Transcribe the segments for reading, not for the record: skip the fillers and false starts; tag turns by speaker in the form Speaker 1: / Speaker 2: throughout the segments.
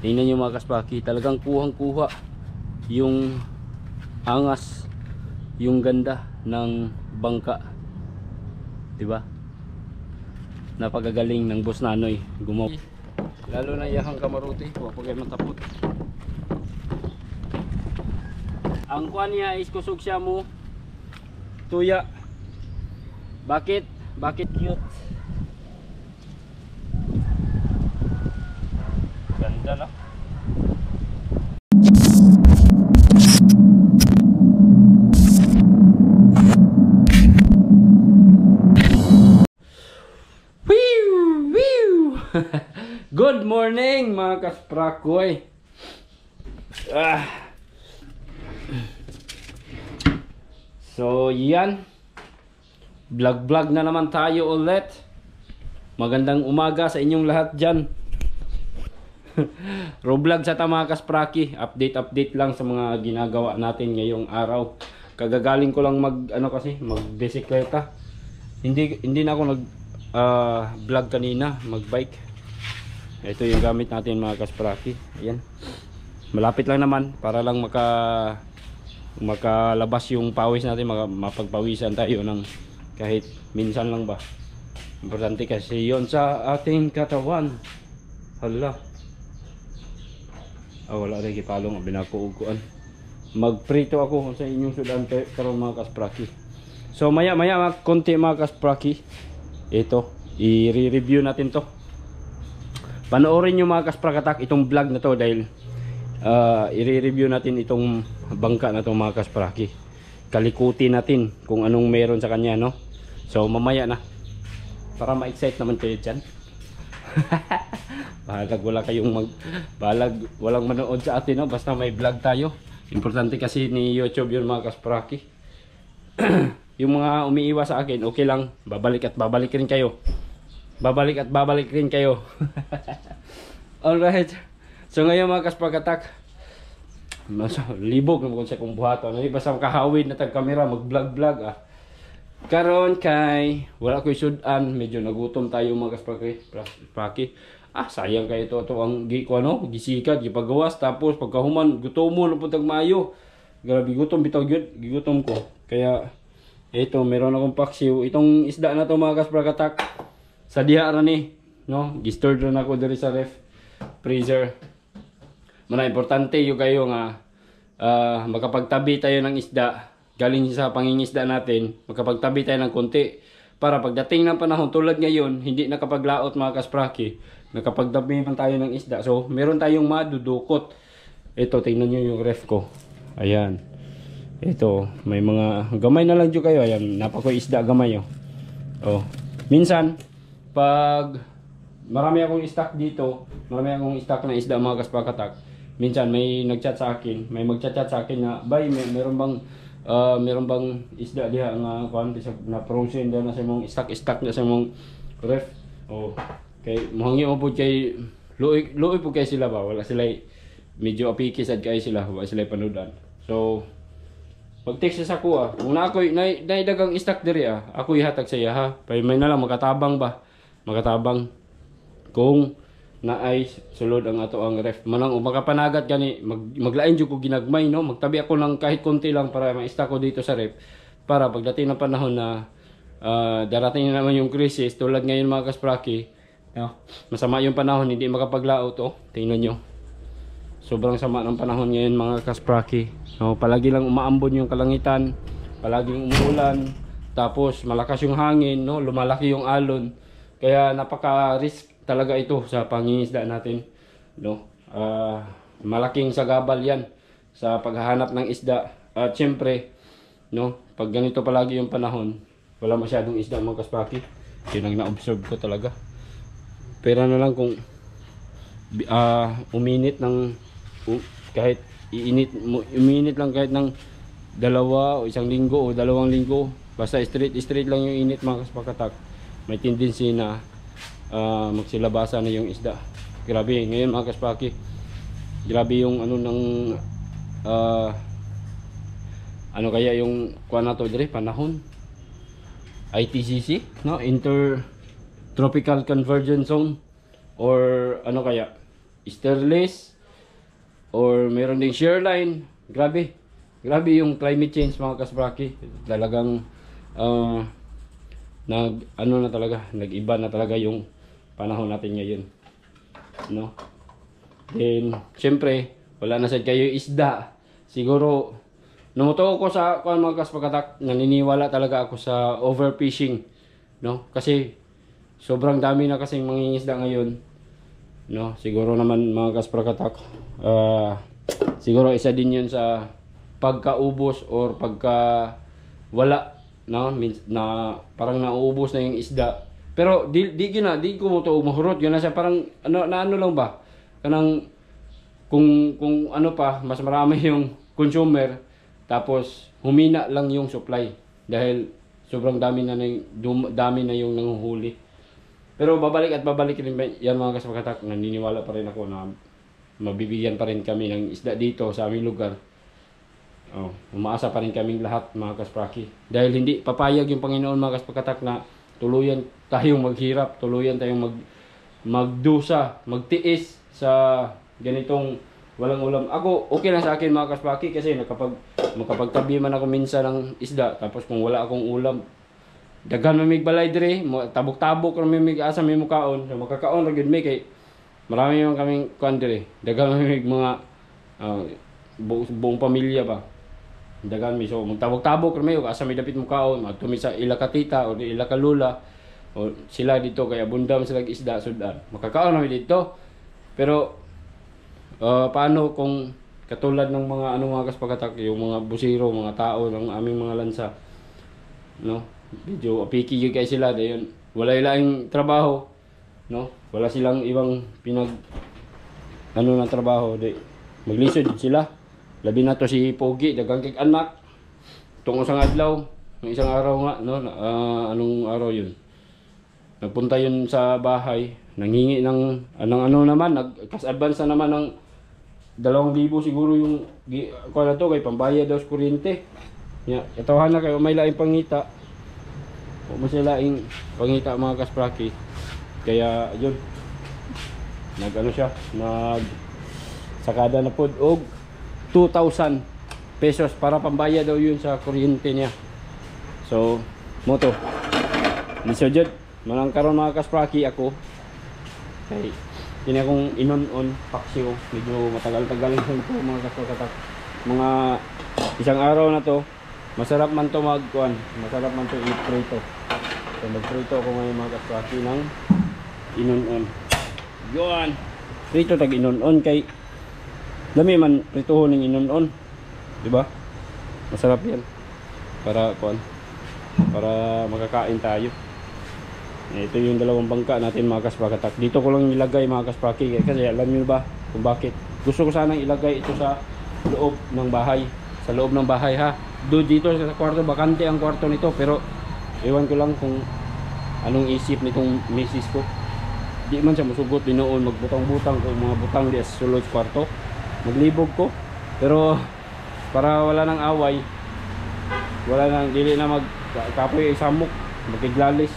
Speaker 1: Tingnan nyo mga kaspaki, talagang kuhang-kuha yung angas, yung ganda ng bangka, diba? Napagagaling ng Boss Nanoy gumawa, lalo na yahang kamaruti, wapag ay matapot. Ang kuha niya is kusog siya mo tuya. Bakit cute? Ganda na. Good morning mga kasprakoy. So yan, vlog na naman tayo ulit. Magandang umaga sa inyong lahat dyan. Roblog sa mga kaspraki, update lang sa mga ginagawa natin ngayong araw. Kagagaling ko lang mag bisikleta. Hindi na ako nag vlog kanina, magbike. Ito yung gamit natin mga kaspraki. Ayan, malapit lang naman para lang makalabas yung pawis natin, mapagpawisan tayo ng kahit minsan lang ba. Importante kasi yon sa ating katawan. Hala, wala rin kipalong binakuuguan. Magprito ako sa inyong sudan karon mga kaspraki. So maya konti mga kaspraki, ito i-review natin to. Panoorin nyo mga kasprakatak itong vlog na to dahil i-review natin itong bangka na to mga kaspraki. Kalikuti natin kung anong meron sa kanya, no? So mamaya na, para ma-excite naman kayo dyan. Bahalag walang manood sa atin, no? Basta may vlog tayo. Importante kasi ni YouTube yun mga kaspraki. Yung mga umiiwas sa akin, okay lang, babalik rin kayo. Alright, so ngayon mga kasprakatak, libog naman sa kong buhaton. Basta makahawid na tag-camera, mag-vlog karon kay wala ko isudan, medyo nagutom tayo mga kaspraki. Sayang kay ito ang gisikat, gipagawas, tapos pagkahuman gutomon na puntag maayo. Grabe gutom bitaw gyud, gigutom ko. Kaya ito, meron akong paksiw. Itong isda na to mga kasprakatak, sa diha ra ni, no? Gi-store na ako diri sa ref, freezer. Mana importante yung kayo nga makapagtabi tayo ng isda galing sa pangingisda natin, makapagtabi tayo ng konti para pagdating ng panahon tulad ngayon, hindi nakapaglaot mga kaspraki, nakapagtabi man tayo ng isda. So meron tayong madudukot. Ito, tingnan nyo yung ref ko. Ayan, ito may mga gamay na lang dyan kayo. Ayan, napakoy isda gamay. Minsan pag marami akong stock dito, marami akong stock na isda mga kasprakatak, minsan may nagchat sa akin, may magchat sa akin na, bay, meron bang isda diha nga na frozen daw na sa mong stock na sa mong ref. Kay muhangi mo po kay luoy po kay sila ba, wala sila, medyo apikisad kay sila, wala sila panudan. So pag-text sa ako kung na ako naidagang stock diri ako ihatag sa iya ha. May na lang makatabang kung naay sulod ang ato ang ref. Manang makapanagat gani maglain jud ko ginagmay, no? Magtabi ako ng kahit konti lang para ma-stock ko dito sa ref para pagdating ng panahon na darating na naman yung crisis tulad ngayon mga kaspraki, no? Masama yung panahon, hindi makapaglaot. Tingnan nyo, sobrang sama ng panahon ngayon mga kaspraki, no? Palagi lang umaambon yung kalangitan, palaging umuulan, tapos malakas yung hangin, no? Lumalaki yung alon. Kaya napaka-risk talaga ito sa pangingisda natin, no? Malaking sagabal yan sa paghahanap ng isda. At syempre, no, pag ganito palagi yung panahon, wala masyadong isda mga kaspraki. Yun ang na-observe ko talaga. Pero na lang kung uminit ng kahit uminit lang kahit ng 2 o 1 linggo o 2 linggo, basta straight lang yung init mga kasprakatak, may tendency na magsilabasa na yung isda. Grabe ngayon mga kaspraki, grabe yung kaya yung kuha na to dire panahon, ITCC, no? Intertropical Convergence Zone, or kaya Easterlies, or meron ding shoreline. Grabe. Grabe yung climate change mga kaspraki. Talagang nag-iba na talaga yung panahon natin ngayon. No? Then, syempre, wala na sad kayo isda. Siguro, numuto ko sa mga kaspakatak, naniniwala talaga ako sa overfishing. No? Kasi, sobrang dami na kasing mangingisda ngayon. No? Siguro naman mga kaspakatak, siguro isa din yun sa pagkaubos or pagka wala, no, na parang nauubos na yung isda. Pero di ko mo to mahurot yun na siya, parang ano lang ba kanang kung ano pa mas marami yung consumer tapos humina lang yung supply dahil sobrang dami na yung nanguhuli. Pero babalik rin yan mga kaspakatak, naniniwala pa rin ako na mabibigyan pa rin kami ng isda dito sa aming lugar. Umaasa pa rin kaming lahat mga kaspraki. Dahil hindi papayag yung Panginoon mga kaspakatak na tuluyan tayong maghirap, tuluyan tayong magdusa, magtiis sa ganitong walang ulam. Ako, okay lang sa akin mga kaspraki kasi makapagtabi man ako minsan ng isda. Tapos kung wala akong ulam, daghan mamig balay dire, tabok-tabok kami mamig asa may mukaon. So makakaon ra gyud may kay marami man kaming kuan dire. Daghan mamig mga buong pamilya ba. Dagan mi so magtabok-tabok kami ug asa may dapit mo kaon magtumi sa ila ka tita o ila ka lula o sila dito kaya bundam sila isda sudan makakaon kami dito. Pero paano kung katulad ng mga mga kaspakatak yung mga busiro, mga tao ng aming mga lansa, no, medyo apiki gyud kay sila dayon wala ilang trabaho, no, wala silang ibang na trabaho di maglisod sila. Labi na to si Pogi, dagang kay anak. Tungod sa adlaw, ng isang araw nga, no, anong araw yun? Nagpunta yun sa bahay, nanghingi ng naman, nag-cash advance na naman ng 2,000 siguro yung kuha na to, kay pambayad daw sa kuryente. Katawahan na kayo, may laing pangita. O may laing pangita mga kaspraki. Kaya yun, siya, sakada na po, og 2,000 pesos para pambayad daw yun sa kuryente niya. So, moto. Lisodjud, manang karon mga kaspraki ako. Kay kini akong inon-on paksiw, medyo matagal-tagal lang ito mga kasprakatak. Mga isang araw na to, masarap man to masarap man to i-prito. So, mag-prito ako ngayon mga kaspraki ng inon-on. Yun! Prito tag inon-on kay dami man prituhon ng inon-on, di ba? Masarap 'yan. Para makakain tayo. Ito yung dalawang bangka natin mga kaspakatak. Dito ko lang ilagay mga kaspaki kasi alam niyo ba kung bakit. Gusto ko sanang ilagay ito sa loob ng bahay. Sa loob ng bahay ha. Dito sa kwarto, bakante ang kwarto nito, pero ewan ko lang kung anong isip nitong misis ko. Di man siya musugot dinoon magbutang-butang o mga butang di sa sulod sa kwarto. Maglibog ko, pero para wala nang away, dili na magkapoy isamok, magkiglalis,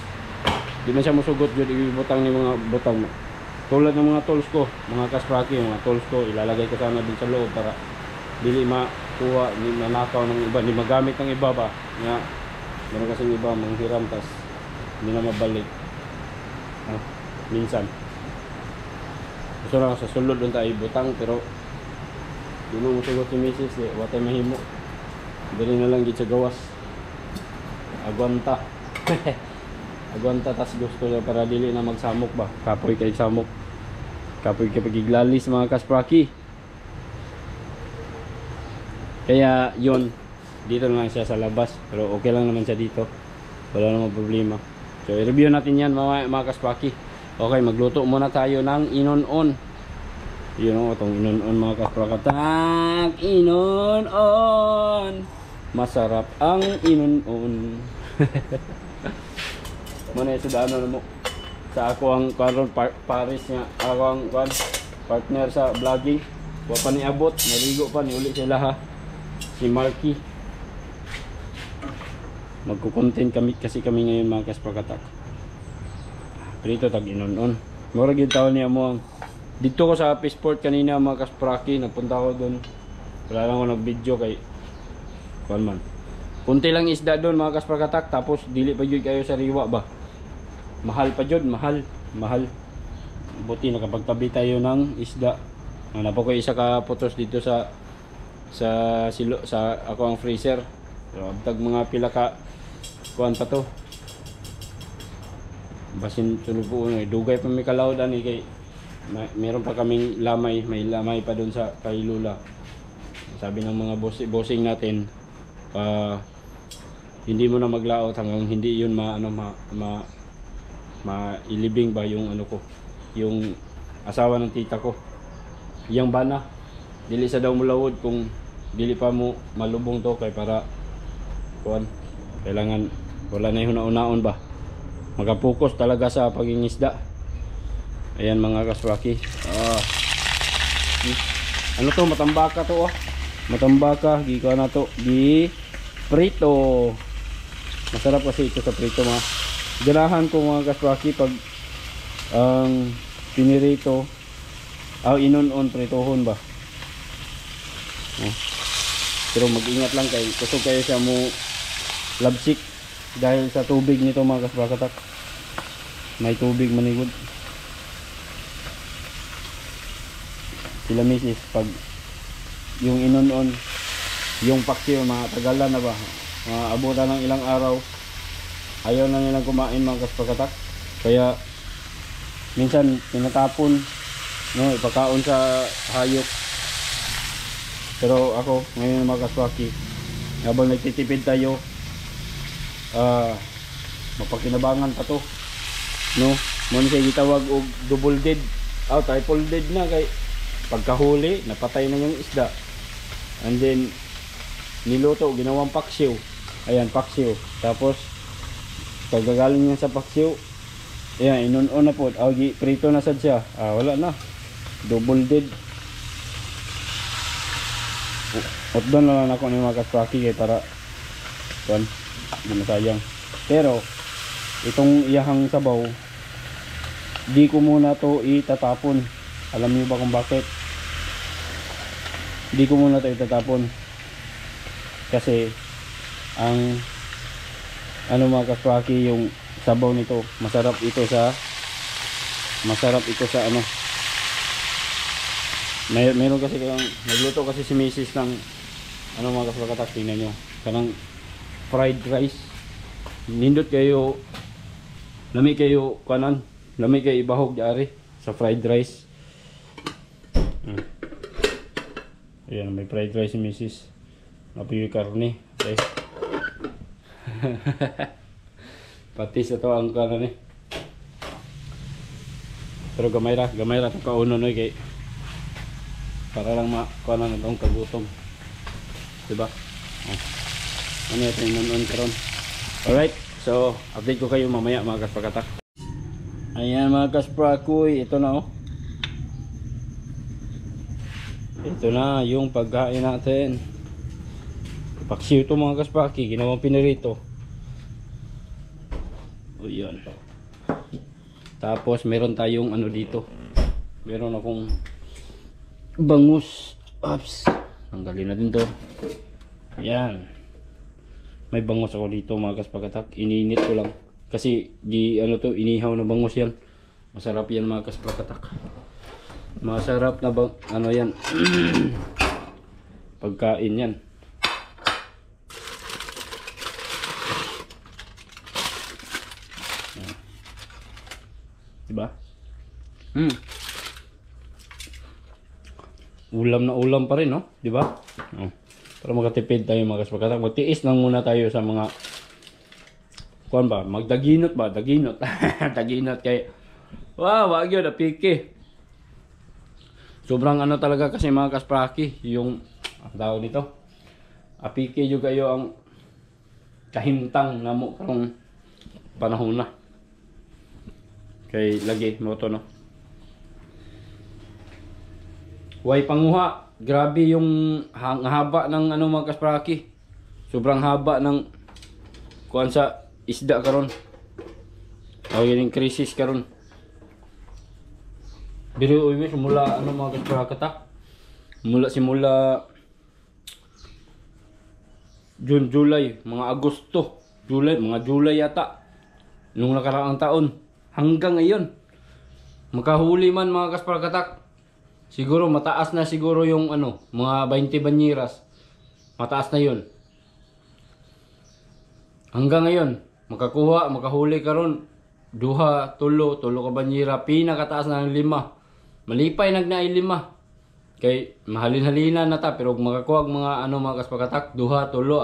Speaker 1: di man siya musugot yun, ibutang ni mga butang tulad ng mga tools ko, mga kaspraki, mga tools ko ilalagay ko sana din sa loob para dili makuha, ni manakaw ng iba, di magamit ng iba ba nga, meron kasing iba manghiram tas hindi na mabalik minsan. Gusto lang sa sulod doon tayo ibutang, pero di mo musugot si misis watay mahimo, dali na lang gid sa gawas, agwanta. Agwanta tas gusto niya para dili na magsamok ba, kapoy kay samok, kapoy kay pagiglalis mga kaspraki. Kaya yon, dito na lang siya sa labas, pero okay lang naman siya dito, wala namang problema. So i-review natin yan mga kaspraki. Okay, magluto muna tayo ng inon-on. Yun o, itong inon-on mga kasprakatak. Inon-on. Masarap ang inon-on. Muna yung sudano na mo. Sa ako ang karon Paris nga. Ako ang partner sa vlogging. Huwag pa niabot. Naligo pa. Niuli sila ha. Si Marky. Magkukontent kasi kami ngayon mga kasprakatak. Prito tag inon-on. Mura gid taon niya mo ang Dito ko sa Fishport kanina mga kaspraki, nagpunta ko doon. Wala lang ako nag-video kay kuan man. Kunti lang isda doon mga kasprakatak, tapos dili pa jud kayo sa riwa ba. Mahal pa jud, mahal. Buti nakapagtabi tayo ng isda. Napo ko isa ka putos dito sa silo sa ako ang freezer. So, tag mga pila ka kuan pa to. Basin tulog po dugay pa may kalawd ani kay meron pa kaming lamay, may lamay pa doon sa kay Lula. Sabi ng mga bossing natin, hindi mo na maglaot hanggang hindi yun mailibing ba yung ano ko, yung asawa ng tita ko. Yang bana dili sa daw mulawod kung dili pa mo malubong to kay para kuan kailangan wala na yung naon ba. Magapokus talaga sa pagingisda. Ayan mga kaswaki. Ano to, matambaka to matambaka, giko na to, gi prito. Masarap kasi ito sa prito mga. Ganahan ko mga kaswaki pag ang pinirito inon-on pritohon ba. Pero mag-ingat lang kay kusog kayo siya mo labsik dahil sa tubig nito mga kaswakatak. May tubig manigod. Sila misis pag yung inon-on yung paksiw matagalan na ba, abutan ng ilang araw, ayaw na nilang kumain mga kaswakatak. Kaya minsan tinatapon, no, ipakaon sa hayop. Pero ako ngayon mga kaswaki, habang nagtitipid tayo, mapakinabangan pa to, no, muna siya gitawag og double dead, triple dead na kay pagkahuli napatay na yung isda, and then niluto ginawang paksiw. Ayan, paksiw. Tapos pagkagaling niya sa paksiw, ayan, inon-on na po, prito na sad siya. Wala na, double dead. Doon lang ako ni mga kaswaki kay para kuan hindi masayang. Pero itong iyahang sabaw, di ko muna to itatapon. Alam niyo ba kung bakit? Di ko muna to itatapon kasi ang mga kaswaki, yung sabaw nito masarap ito sa meron kasi kayong nagluto kasi si Mrs. ng mga kaswakatak, tingnan nyo kanang fried rice. Nindot kayo, lami kayo kanan, lami kayo ibahog diari sa fried rice. Ayan, may fried rice si Mrs. Napiwi karne, guys. Pati sa to ang kanan pero gamay ra ito kauno no kay para lang makuha na itong kagutom, diba? Ano ito yung non karon. Alright, so update ko kayo mamaya mga kaspakatak. Ayan mga kasprakoy, ito na ito na yung pagkain natin. Paksiw ito mga kaspaki, ginawang pinirito. O yun. Tapos meron tayong dito, meron akong bangus. Oops, tanggalin natin to. Ayan, may bangus ako dito mga kaspakatak. Ininit ko lang kasi inihaw na bangus yan. Masarap yan mga kaspakatak. Masarap na yan pagkain yan. Diba? Ulam na ulam pa rin, no? Diba? Para makatipid tayo mga kaspakatak, magtiis lang muna tayo sa mga kuan ba, magdaginot ba? Daginot. Daginot kay wag yun, napiki. Sobrang talaga kasi mga kaspraki, yung tao dito. Apiki yung kayo ang kahintang na mo karong panahon na. Kay lagi mo to, no? Way panguha. Grabe yung haba ng mga kaspraki. Sobrang haba ng kuan sa isda karon. Yun yung krisis karon. Biro uwi simula ano mga katak. Simula June, July, mga Agosto, mga July yata. Nung nakaraang taon hanggang ngayon. Makahuli man mga katak. Siguro mataas na siguro yung ano, mga 20 banyiras. Mataas na 'yon. Hanggang ngayon, makahuli karon duha, tulo ka banyera, pinakataas na ng 5. Malipay nagnaay 5. Kay mahalin-halina na ta pero makakuha mga ano mga kaspakatak, duha, tulo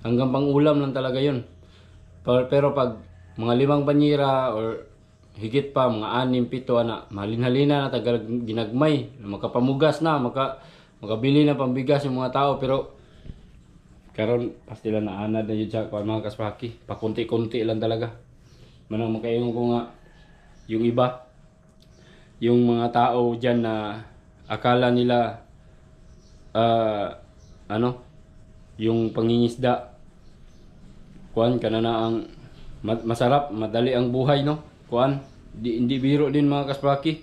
Speaker 1: hanggang pang-ulam lang talaga 'yon. Pero pag mga 5 banyera or higit pa mga 6, 7 ana, mahalin-halina na tagal ginagmay, makapamugas na, makabili na pambigas yung mga tao pero karon pastila na anad na yun sa mga kaspaki, pakunti-kunti lang talaga. Manang makaingon ko nga yung iba, yung mga tao dyan na akala nila yung pangingisda kuan kana na ang masarap, madali ang buhay, no? Kuan, hindi biro din mga kaspaki.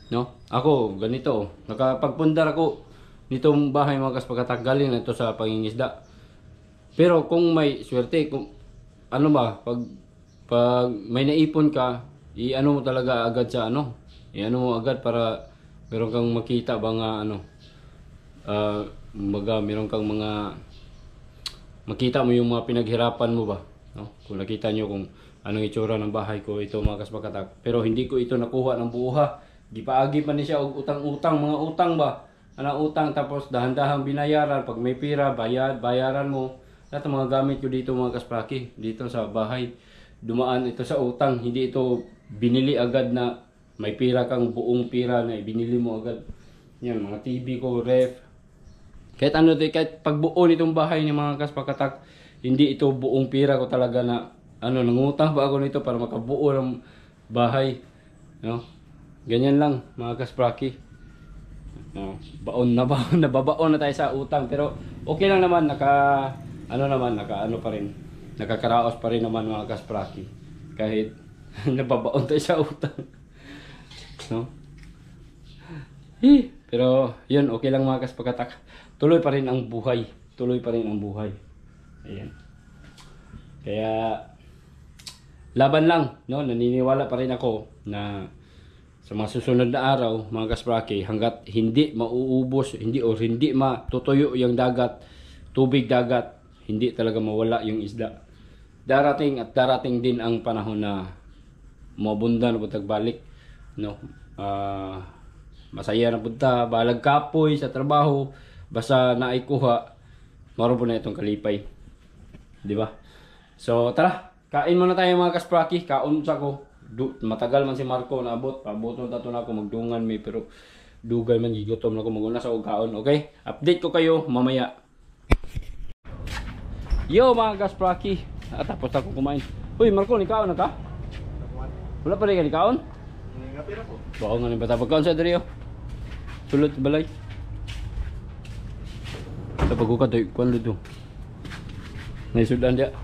Speaker 1: No? Ako ganito, nakapagpundar ako nitong bahay mga kaspakatak, galing na ito sa pangingisda. Pero kung may swerte, kung ano ba, pag may naipon ka, i-ano mo talaga agad sa ano, i-ano mo agad para meron kang makita ba nga ano, meron kang mga makita mo yung mga pinaghirapan mo ba, no? Kung nakita nyo kung anong itsura ng bahay ko, ito mga kaspakatak. Pero hindi ko ito nakuha ng buha, gipaagi pa ni siya og utang-utang, mga utang ba, utang, tapos dahan-dahang binayaran. Pag may pira, bayaran mo. Lahat ng mga gamit ko dito mga kaspaki, dito sa bahay, dumaan ito sa utang. Hindi ito binili agad na may pira kang buong pira na ibinili mo agad. Yan, mga TV ko, ref. Kahit pagbuo nitong bahay ni mga kaspakatak, hindi ito buong pira ko talaga na nangutang pa ako nito para makabuo ng bahay. No? Ganyan lang mga kaspaki. Nababaon na tayo sa utang, pero okay lang naman, nakakaraos pa rin naman mga kaspraki kahit nababaon tayo sa utang, no? Pero yun, okay lang mga kaspakatak, tuloy pa rin ang buhay, ayan. Kaya laban lang, no? Naniniwala pa rin ako na sa mga susunod na araw mga kaspraki, hanggat hindi mauubos, hindi matutuyo yung dagat, tubig dagat, hindi talaga mawala yung isda. Darating din ang panahon na mabunda na putag balik, no? Masaya na punta, balag kapoy sa trabaho, basta naikuha, maroon po na itong kalipay, di ba? So tara, kain muna tayo mga kaspraki, kaon sa ko. Matagal man si Marco naabot, pabuton tato na ako magdungan mi, pero dugay man gigutom na ako maguna sa og kaon, okay? Update ko kayo mamaya. Yo mga kaspraki, tapos ako kumain. Uy Marco, ni kaon na ka? Wala pa rin ka ni kaon? Ngapira ko. Bao nga ni bata pagkaon sa diri. Sulod balay. Tapos ko katoy kuan dito. Naisudan dia.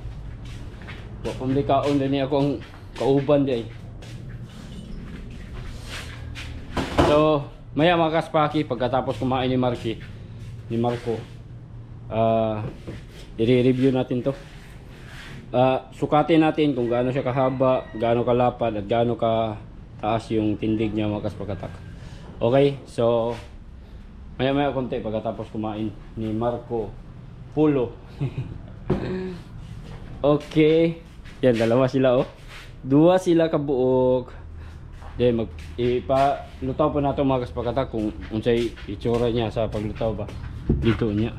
Speaker 1: Wa pamli kaon din ako ang kauban di ay. So maya mga kaspaki, pagkatapos kumain ni Marco, i-review natin to. Sukatin natin kung gaano siya kahaba, gaano kalapad, at gaano ka taas yung tindig niya mga kaspakatak. Okay, so maya konti pagkatapos kumain ni Marco Pulo. Okay, yan, dalawa sila oh. Dua sila kabuok. Then ipa-lutaw pa nato mga kaspakatak kung unsay itsura niya sa paglutaw ba. Dito niya.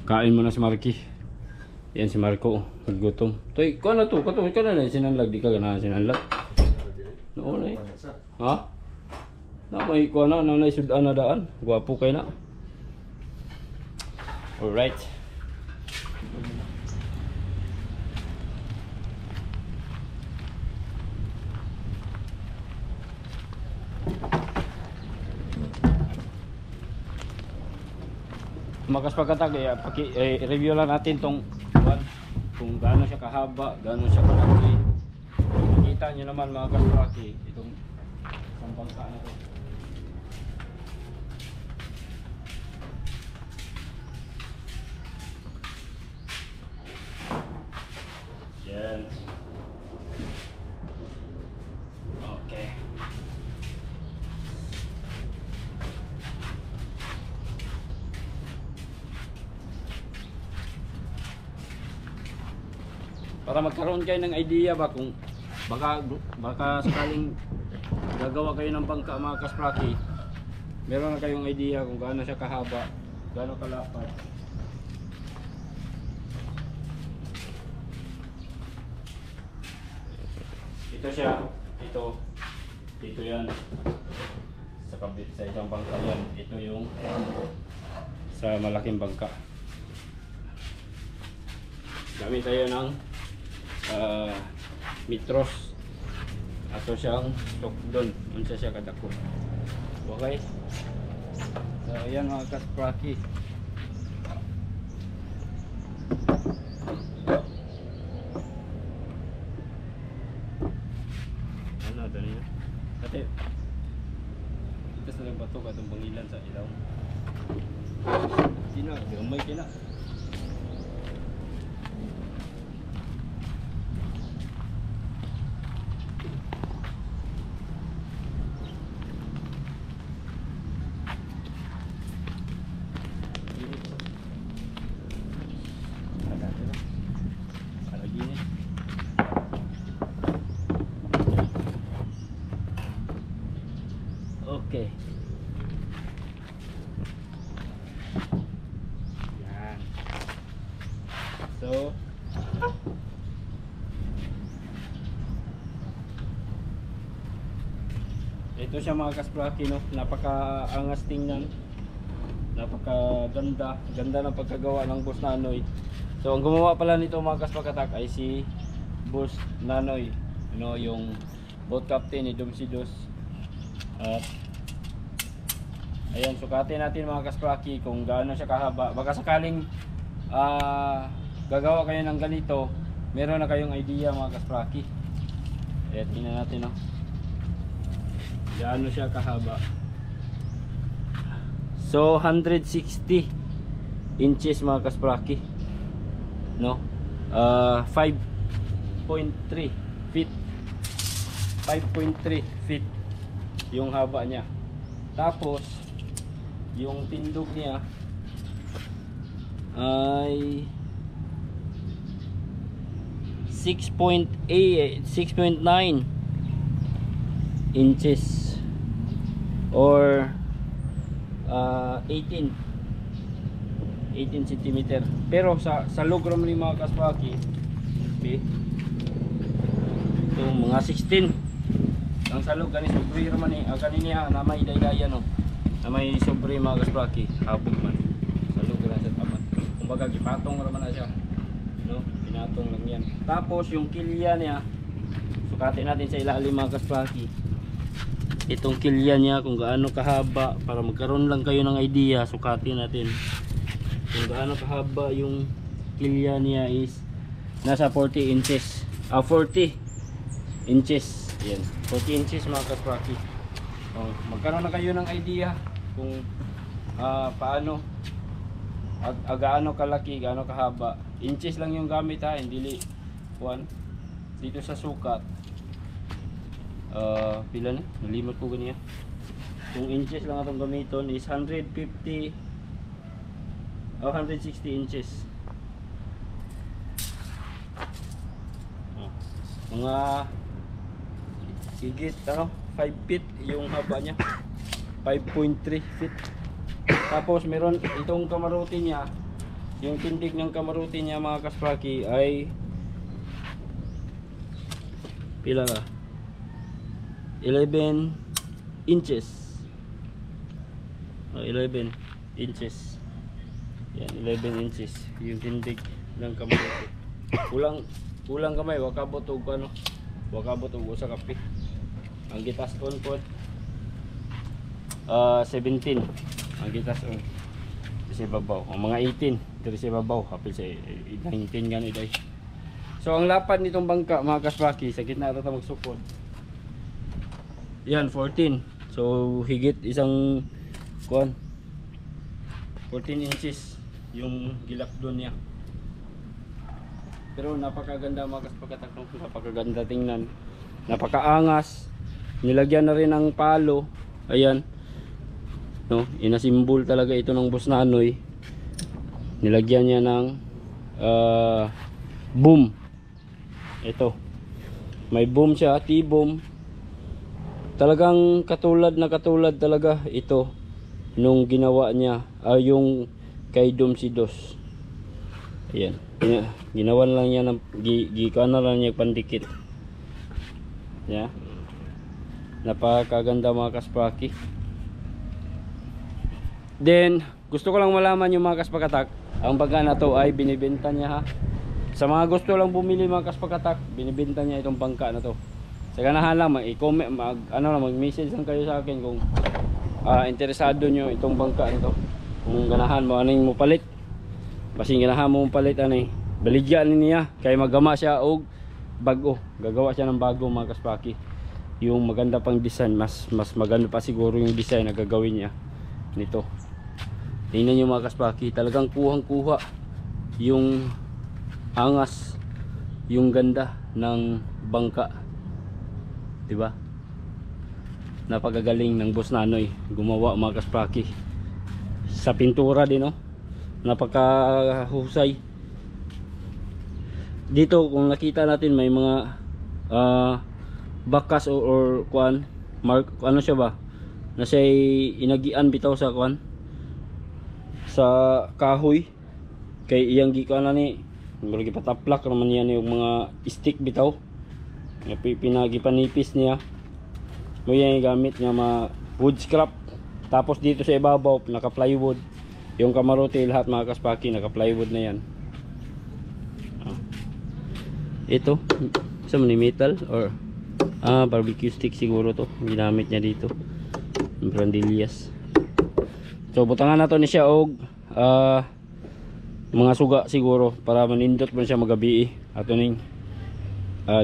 Speaker 1: Kain mo na si Marky. Yan si Marco, naggutom. Toy, kuan na to, katong ka na sinanlag, di ka ganahan sinanlag. No na. Ha? Na may kuan na sudan na daan. Gwapo kay na. All right. Makas pagkatag, review lang natin tong kung gaano siya kahaba, gaano siya kalaki. Makita nyo naman mga kaspraki, itong Ang bangka na to. Yan. Okay. Para magkaroon kayo ng idea ba kung baka sakaling gagawa kayo ng bangka mga kaspraki, meron na kayong idea kung gaano siya kahaba, gaano kalapad. Ito siya, ito yan sa kabit sa isang bangka yan. Ito yung sa malaking bangka. Gamit tayo ng mitros. Ato siyang stock doon. Unsa siya kadako. Okay. So ayan mga kaspraki. Ano dali na? Kate. Ito sa lang bato katong bangilan sa ilaw. Sino? Gamay kina. Okay. Yan. So ito siya mga kaspraki, no? Napaka-angas tingnan. Napaka-ganda. Ganda ng pagkagawa ng Boss Nanoy. So ang gumawa pala nito mga kasprakatak ay si Boss Nanoy, ano, yung boat captain ni Domsidos. At ayan, sukatin natin mga kaspraki kung gaano siya kahaba. Baka sakaling gagawa kayo ng ganito, meron na kayong idea mga kaspraki. Ayan, tingnan natin, no? Gaano siya kahaba. So 160 inches mga kaspraki, no? 5.3 feet. 5.3 feet yung haba niya. Tapos yung tindog niya ay 6.9 inches or 18 centimeter. Pero sa logram ni mga kaspraki, okay, ito mga 16 ang salog gani sobre man ni agani niya na may daydaya, no, na may sobre mga kaspraki, habog man salog ra sa tapat. Kumbaga gipatong ra man na siya, no, pinatong lang yan. Tapos yung kilya niya, sukatin natin sa ilalim mga kaspraki. Itong kilya niya kung gaano kahaba, para magkaroon lang kayo ng idea, sukatin natin kung gaano kahaba yung kilya niya. Is nasa 40 inches. 40 inches. Yan, 40 inches mga kaspraki. Magkaroon na kayo ng idea kung paano gaano kalaki, gaano kahaba. Inches lang yung gamit, ha, hindi kuan. Dito sa sukat pila na, nalimot ko ganiya. Kung inches lang atong gamiton is 150 o 160 inches. Mga higit 5 feet yung haba niya, 5.3 feet. Tapos meron itong kamarote niya, yung tindig ng kamarote niya mga kaspraki ay pila ka? 11 inches. 11 inches. Yan, 11 inches yung tindig ng kamarote. Kulang kamay, wakabot og ano, wakabot og usa ka pi. Ang gitas on po 17 ang gitas on sa babaw. Ang mga 18 diri sa babaw, hapil sa 19 gani day. So ang lapad nitong bangka mga kaspraki, sa gitna ata magsukod Yan 14. So higit isang kuan 14 inches yung gilakdon niya. Pero napakaganda mga kaspakatak, napakaganda tingnan, napakaangas. Nilagyan na rin ng palo. Ayan, no, inasimbol talaga ito ng Boss Nanoy. Nilagyan niya ng boom. Ito, may boom siya, T-boom. Talagang katulad talaga ito nung ginawa niya, yung kay Dom si Dos. Ayan, ginawan lang niya ng gikuan na lang niya pandikit. Yeah. Napakaganda mga kaspaki. Then gusto ko lang malaman yung mga kaspakatak, ang bangka na to ay binibenta niya ha. Sa mga gusto lang bumili mga kaspakatak, binibenta niya itong bangka na to. Sa ganahan lang i-comment, mag-message lang kayo sa akin kung interesado nyo itong bangka nito. Kung ganahan mo aning mo palit. Basing ganahan mo palit baligyan niya kay magama siya og bago. Gagawa siya ng bago mga kaspaki. Yung maganda pang design, mas maganda pa siguro yung design na gagawin niya nito. Tingnan niyo mga kaspaki, talagang kuhang-kuha yung angas, yung ganda ng bangka. 'Di ba? Napakagaling ng Boss Nanoy gumawa mga kaspaki. Sa pintura din, no? Napakahusay. Dito kung nakita natin may mga bakas or kuan mark, ano siya ba, na siya inagian bitaw sa kuan sa kahoy kay iyang gikuan na ni murag ipataplak naman yan yung mga stick bitaw nga pinagipanipis niya mo yan gamit nga wood scrap. Tapos dito sa ibabaw naka plywood yung kamarote, lahat mga kaspaki naka plywood na yan. Ito sa metal or barbecue stick siguro to ginamit niya dito, brandillas. So butangan nato ni siya og mga suga siguro para manindot man siya magabi. Ato ning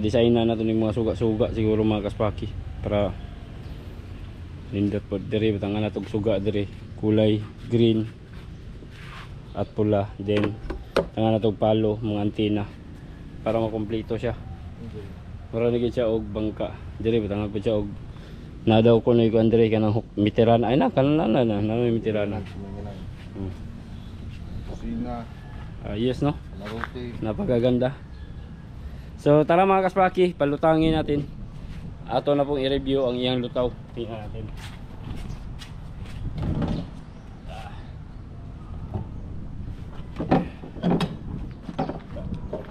Speaker 1: design na nato ning mga suga siguro mga kaspaki para nindot po diri. Butangan nato og suga diri kulay green at pula, then tangan nato og palo mga antena para makompleto siya. Para naging siya og bangka diri. Butangan po siya og na daw ko na yung Andre kanang mitiran ay na kanan na may mitiran na. Yes no, napakaganda. So tara mga kaspaki, palutangin natin. Ato na pong i-review ang iyang lutaw. Tingnan natin.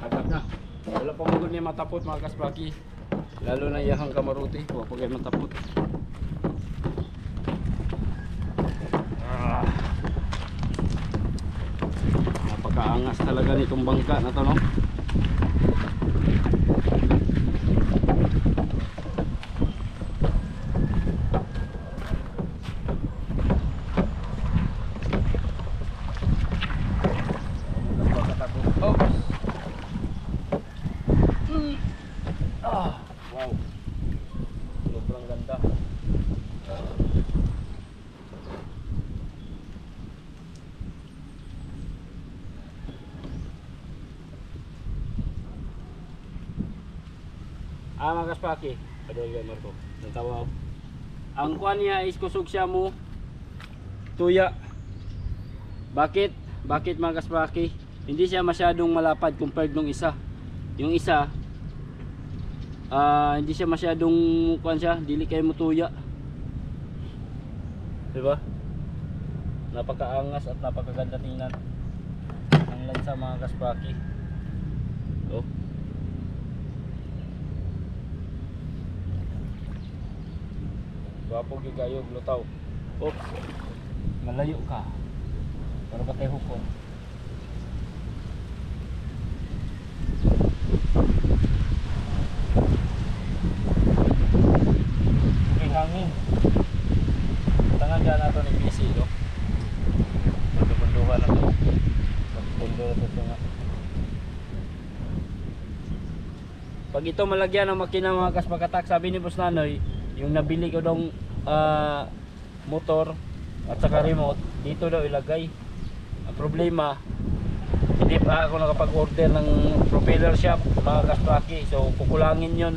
Speaker 1: Agad na. Wala pa magod niya matapot mga kaspaki. Lalo na iyang kamaruti, huwag po kayo matapot. Napakaangas talaga nitong bangka na to, no? Wow, sobrang ganda. Mga kaspaki, padulga Marco, natawaw. Ang kuan niya is kusog siya mo tuya. Bakit mga kaspaki? Hindi siya masyadong malapad compared nung isa. Yung isa hindi siya masyadong kuan siya, dili kay mo tuya. Diba? Napakaangas at napakaganda tingnan ang lansa mga kaspaki. Oh. Gwapo gyud kayo lutaw. Oops. Malayo ka. Para ba tayo hukom? Okay, hangin. Tangan dyan nato ni PC, no? Magkapunduhan na to. Magkapunduhan na to nga. Pag ito malagyan ng makina mga kaspakatak, sabi ni Boss Nanoy, yung nabili ko dong motor at saka remote dito daw ilagay. Ang problema, hindi pa ako nakapag-order ng propeller shop mga kaspraki, so kukulangin yon.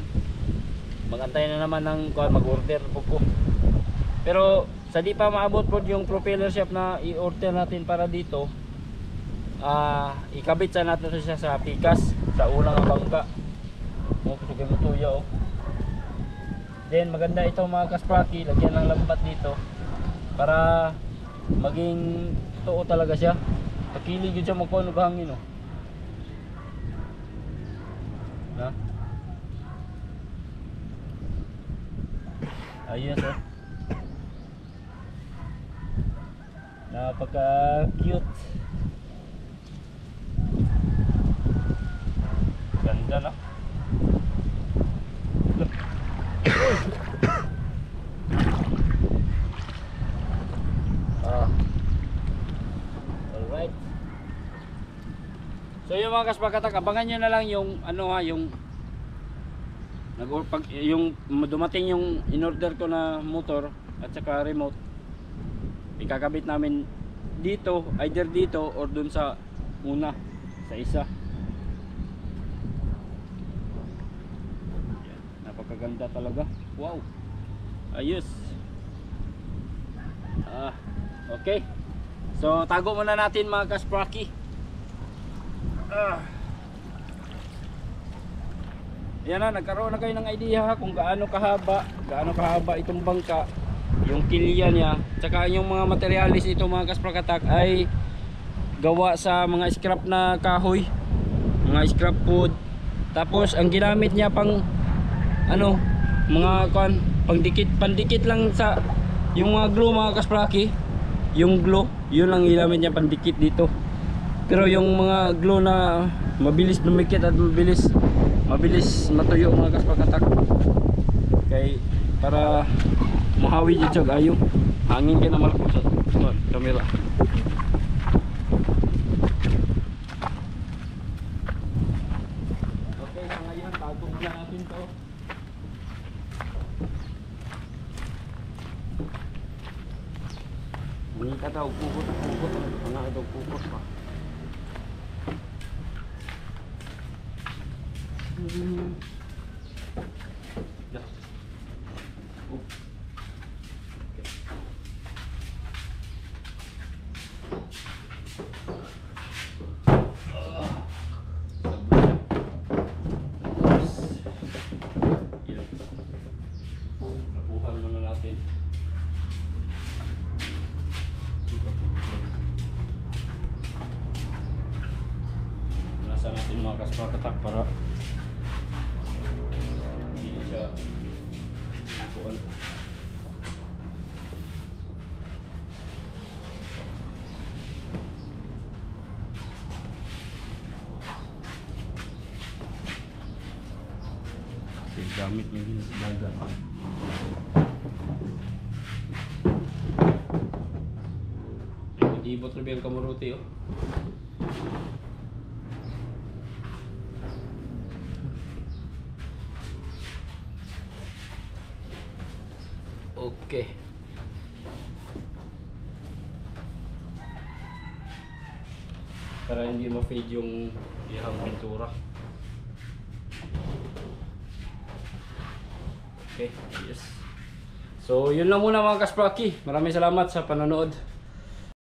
Speaker 1: Magantay na naman ng mag-order po ko. Pero sa di pa maabot po yung propeller shop na i-order natin para dito, ikabit sa natin siya sa pikas sa unang bangka. Sige mo tuya oh. Then maganda ito mga kaspraki, lagyan ng lambat dito para maging totoo talaga siya. Pakilig yun siya magkuhan ng hangin oh. Ha? Ayos oh. Napaka cute. Ganda na. Alright. So yung mga kaspakatak, abangan nyo na lang yung ano yung yung dumating yung in-order ko na motor at saka remote. Ikakabit namin dito, either dito or dun sa una, sa isa. Napakaganda talaga. Wow. Ayos. Okay. So tago muna natin mga kaspraki. Yan na, nagkaroon na kayo ng idea kung gaano kahaba itong bangka, yung kilya niya, tsaka yung mga materialis nito mga kasprakatak ay gawa sa mga scrap na kahoy, mga scrap wood. Tapos ang ginamit niya pang ano, mga pandikit lang sa yung mga glue mga kaspraki. Yung glue, yun lang ginamit niya pandikit dito. Pero yung mga glue na mabilis dumikit at mabilis matuyo mga kasprakatak, kay para mahawi dito ayo hangin ka na malako sa camera. Okay, so ngayon tago muna natin to. Hindi ka daw pukot ano daw pukot pa. Dah. Nabuhan muna natin. Nasa natin mga kasprakatak para hindi siya kuan. Gamit yung ginagawa. Ibot na biyang kamuruti oh. Okay. Para hindi ma-fade yung ihang pintura. Okay, yes. So yun lang muna mga kaspraki. Maraming salamat sa panonood.